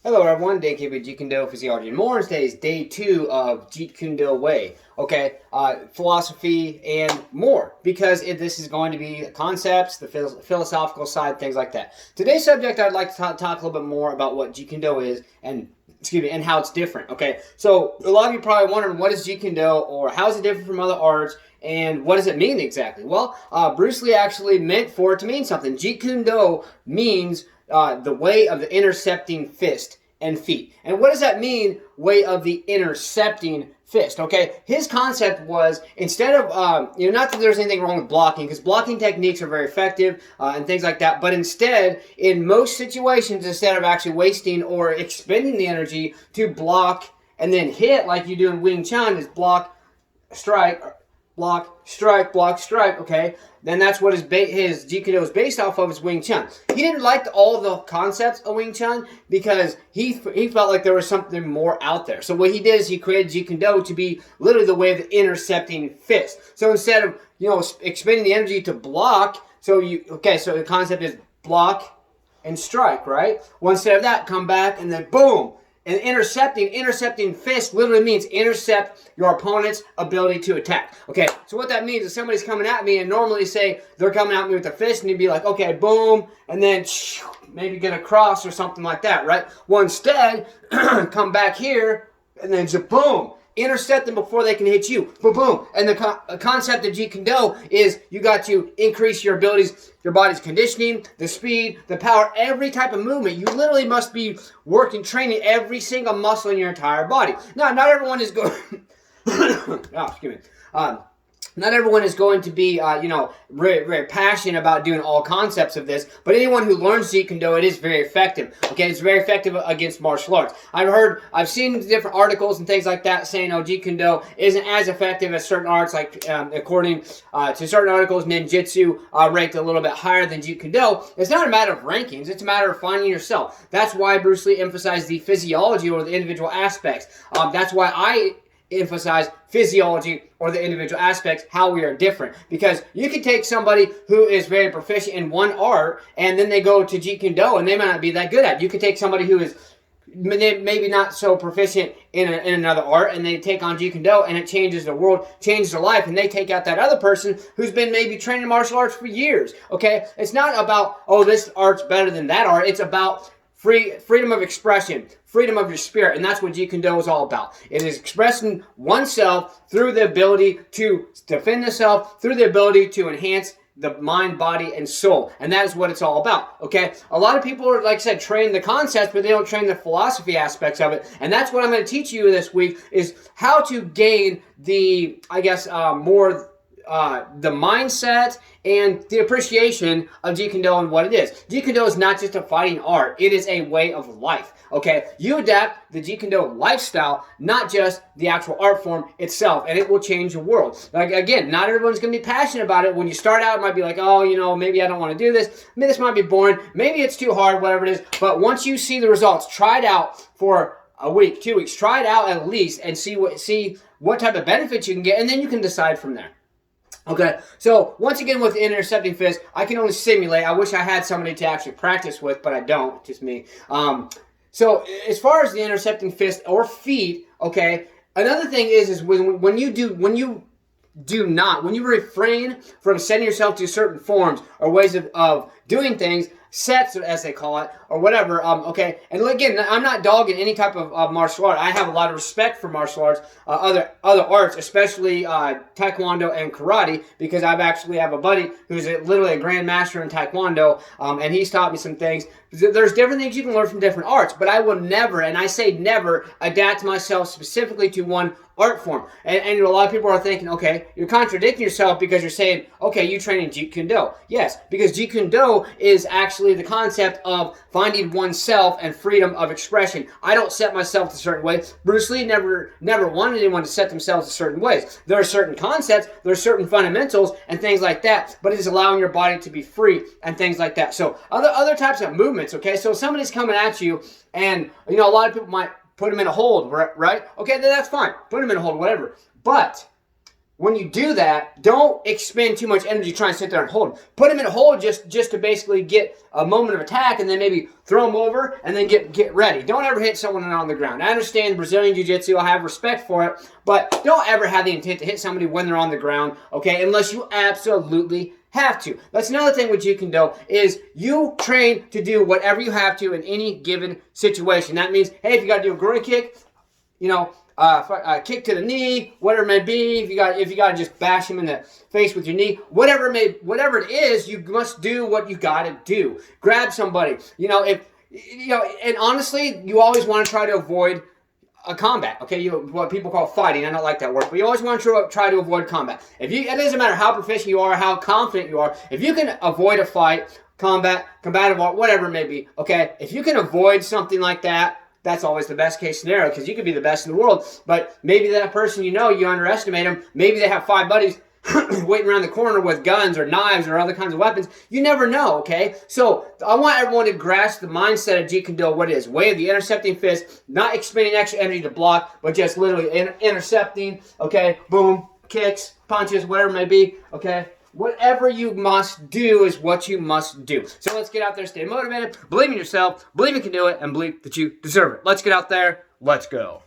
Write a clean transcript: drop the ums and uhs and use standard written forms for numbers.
Hello everyone, Dan K with Jeet Kune Do Physiology and more. Today is day 2 of Jeet Kune Do way. Okay, philosophy and more, because this is going to be concepts, the philosophical side, things like that. Today's subject, I'd like to talk a little bit more about what Jeet Kune Do is and how it's different. Okay, so a lot of you probably wondering, what is Jeet Kune Do, or how is it different from other arts, and what does it mean exactly? Well, Bruce Lee actually meant for it to mean something. Jeet Kune Do means the way of the intercepting fist and feet. And what does that mean, way of the intercepting fist? Okay, his concept was, instead of, not that there's anything wrong with blocking, because blocking techniques are very effective and things like that, but instead, in most situations, instead of actually wasting or expending the energy to block and then hit like you do in Wing Chun, is block, strike, block, strike, block, strike, okay? Then that's what his Jeet Kune Do is based off of, is Wing Chun. He didn't like all the concepts of Wing Chun because he felt like there was something more out there. So what he did is he created Jeet Kune Do to be literally the way of the intercepting fist. So instead of, expending the energy to block, so the concept is block and strike, right? Well, instead of that, come back and then boom. And intercepting fist literally means intercept your opponent's ability to attack. Okay, so what that means is somebody's coming at me, and normally say they're coming at me with a fist, and you'd be like, okay, boom, and then maybe get a cross or something like that, right? Well, instead, come back here, and then just boom. Intercept them before they can hit you. Boom, boom. And the concept of Jeet Kune Do is you got to increase your abilities, your body's conditioning, the speed, the power, every type of movement. You literally must be working, training every single muscle in your entire body. Now, not everyone is going... excuse me. Not everyone is going to be, very, very passionate about doing all concepts of this, but anyone who learns Jeet Kune Do, it is very effective. Okay, it's very effective against martial arts. I've seen different articles and things like that saying, Jeet Kune Do isn't as effective as certain arts, like according to certain articles, ninjutsu ranked a little bit higher than Jeet Kune Do. It's not a matter of rankings, it's a matter of finding yourself. That's why Bruce Lee emphasized the physiology or the individual aspects. That's why I emphasize physiology or the individual aspects, how we are different. Because you can take somebody who is very proficient in one art and then they go to Jeet Kune Do and they might not be that good at it. You could take somebody who is maybe not so proficient in another art and they take on Jeet Kune Do and it changes their world, changes their life, and they take out that other person who's been maybe training martial arts for years. Okay? It's not about, this art's better than that art. It's about freedom of expression, freedom of your spirit, and that's what Jeet Kune Do is all about. It is expressing oneself through the ability to defend the self, through the ability to enhance the mind, body, and soul. And that is what it's all about, okay? A lot of people are, like I said, train the concepts, but they don't train the philosophy aspects of it. And that's what I'm going to teach you this week, is how to gain the, the mindset and the appreciation of Jeet Kune Do and what it is. Jeet Kune Do is not just a fighting art. It is a way of life, okay? You adapt the Jeet Kune Do lifestyle, not just the actual art form itself, and it will change your world. Like, again, not everyone's going to be passionate about it. When you start out, it might be like, maybe I don't want to do this. Maybe this might be boring. Maybe it's too hard, whatever it is. But once you see the results, try it out for a week, 2 weeks. Try it out at least and see what type of benefits you can get, and then you can decide from there. Okay, so once again with the intercepting fist, I can only simulate. I wish I had somebody to actually practice with, but I don't. It's just me. So as far as the intercepting fist or feet, okay, another thing is when you refrain from setting yourself to certain forms or ways of doing things, sets, as they call it, or whatever, okay? And again, I'm not dogging any type of martial art. I have a lot of respect for martial arts, other arts, especially Taekwondo and Karate, because I actually have a buddy who's literally a grandmaster in Taekwondo, and he's taught me some things. There's different things you can learn from different arts, but I will never, and I say never, adapt myself specifically to one art form. And a lot of people are thinking, okay, you're contradicting yourself because you're saying, okay, you train in Jeet Kune Do. Yes, because Jeet Kune Do is actually the concept of finding oneself and freedom of expression. I don't set myself a certain way. Bruce Lee never wanted anyone to set themselves a certain ways. There are certain concepts, there are certain fundamentals and things like that, but it is allowing your body to be free and things like that. So other types of movements, okay? So if somebody's coming at you and, a lot of people might put them in a hold, right? Okay, then that's fine. Put them in a hold, whatever. But when you do that, don't expend too much energy trying to sit there and hold them. Put them in a hold just to basically get a moment of attack, and then maybe throw them over and then get ready. Don't ever hit someone on the ground. I understand Brazilian Jiu-Jitsu. I have respect for it, but don't ever have the intent to hit somebody when they're on the ground, okay, unless you absolutely have to. That's another thing with Jeet Kune Do is you train to do whatever you have to in any given situation. That means, hey, if you got to do a groin kick, you know, kick to the knee, whatever it may be. If you got to just bash him in the face with your knee, whatever it is, you must do what you got to do. Grab somebody, and honestly, you always want to try to avoid a combat, okay? What people call fighting. I don't like that word, but you always want to try to avoid combat. It doesn't matter how proficient you are, how confident you are. If you can avoid a fight, combative, whatever it may be, okay? If you can avoid something like that, that's always the best case scenario, because you could be the best in the world, but maybe that person you underestimate them. Maybe they have 5 buddies waiting around the corner with guns or knives or other kinds of weapons. You never know, okay? So I want everyone to grasp the mindset of Jeet Kune Do, what it is. Way of the intercepting fist, not expending extra energy to block, but just literally intercepting, okay? Boom, kicks, punches, whatever it may be, okay? Whatever you must do is what you must do. So let's get out there, stay motivated, believe in yourself, believe you can do it, and believe that you deserve it. Let's get out there. Let's go.